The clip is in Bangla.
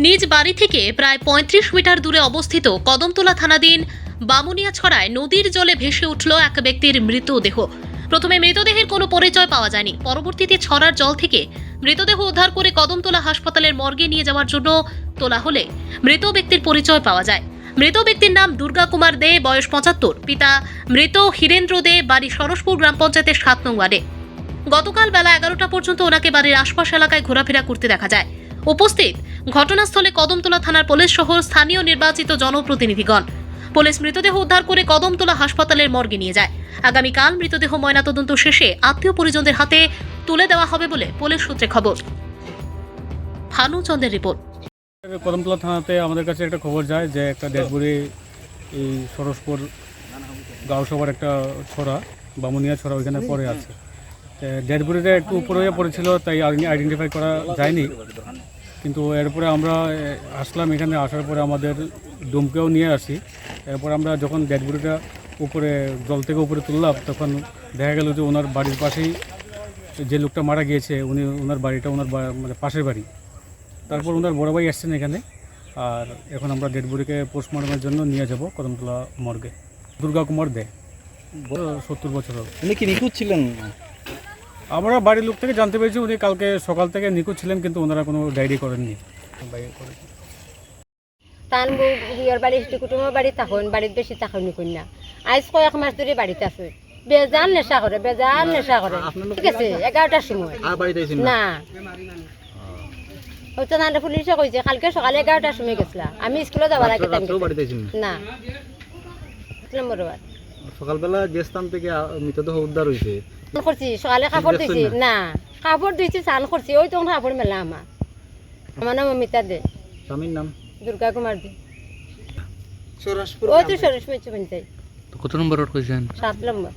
নিজ বাড়ি থেকে প্রায় ৩৫ মিটার দূরে অবস্থিত কদমতলা থানাধীন বামুনিয়াছড়ায় নদীর জলে ভেসে উঠল এক ব্যক্তির মৃতদেহ। প্রথমে মৃতদেহের কোনো পরিচয় পাওয়া যায়নি, পরবর্তীতে ছড়ার জল থেকে মৃতদেহ উদ্ধার করে কদমতলা হাসপাতালের মর্গে নিয়ে যাওয়ার জন্য তোলা হলে মৃত ব্যক্তির পরিচয় পাওয়া যায়। মৃত ব্যক্তির নাম দুর্গা কুমার দে, বয়স ৭৫, পিতা মৃত হীরেন্দ্র দে, বাড়ি সরসপুর গ্রাম পঞ্চায়েতের ৭ নং ওয়ার্ডে। গতকাল বেলা ১১টা পর্যন্ত ওনাকে বাড়ির আশপাশ এলাকায় ঘোরাফেরা করতে দেখা যায়। উপস্থিত ঘটনাস্থলে কদমতলা থানার পুলিশ সহ স্থানীয় নির্বাচিত জনপ্রতিনিধিগণ। পুলিশ মৃতদেহ উদ্ধার করে কদমতলা হাসপাতালের মর্গে নিয়ে যায়। আগামীকাল মৃতদেহ ময়নাতদন্ত শেষে আত্মীয় পরিজনদের হাতে তুলে দেওয়া হবে বলে পুলিশ সূত্রে খবর। ভানুচন্দ্রের রিপোর্ট। কদমতলা থানাতে আমাদের কাছে একটা খবর যায় যে একটা ডেড বডি এই সরসপুর গাঁওসভার একটা ছড়া, বামুনিয়া ছড়া, ওইখানে পড়ে আছে। ডেড বডিটা একটু উপরে পড়েছিল, তাই আইডেন্টিফাই করা যায়নি। কিন্তু এরপরে আমরা আসলাম, এখানে আসার পরে আমাদের ডুমকেও নিয়ে আসি। এরপর আমরা যখন ডেড বডিটা উপরে জল থেকে উপরে তুললাম, তখন দেখা গেল যে ওনার বাড়ির পাশেই যে লোকটা মারা গিয়েছে, ওনার বাড়িটা মানে পাশের বাড়ি। তারপর ওনার বড় ভাই আসছেন এখানে, আর এখন আমরা ডেড বডিকে পোস্টমর্টমের জন্য নিয়ে যাব কদমতলা মর্গে। দুর্গা কুমার দে, 70 বছর। উনি কি নিখোঁজ ছিলেন? আমরা বাড়ির লোক থেকে জানতে পেরেছি উনি কালকে সকাল থেকে নিখোঁজ ছিলেন, কিন্তু ওনারা কোনো ডায়েরি করেননি। তান বিয়ের বাড়ি কুটুমের বাড়ি তখন বাড়িতে বেশি তখন কন্যা আজ কয়েক মাস ধরে বাড়িতে আছে। বেজান নেশা করে, বেজান নেশা করে। ঠিক আছে, 11টার সময় না হচ্ছে না, পুলিশে কইছে কালকে সকালে 11টার সময় গেছিলাম। আমি স্কুলে যাবার আগে না সকালবেলা যে স্থান থেকে মৃতদেহ উদ্ধার হয়েছে করছি, সকালে কাপড় দিয়েছি না, কাপড় দিয়েছি, স্নান করছি, ওই তখন কাপড় মেলা। আমার নাম অমিতা দে, স্বামীর নাম দুর্গা কুমার দে, ওই তো সরস্বতী পঞ্চায়েত। কত নম্বর রোড কইছেন? 7 নম্বর।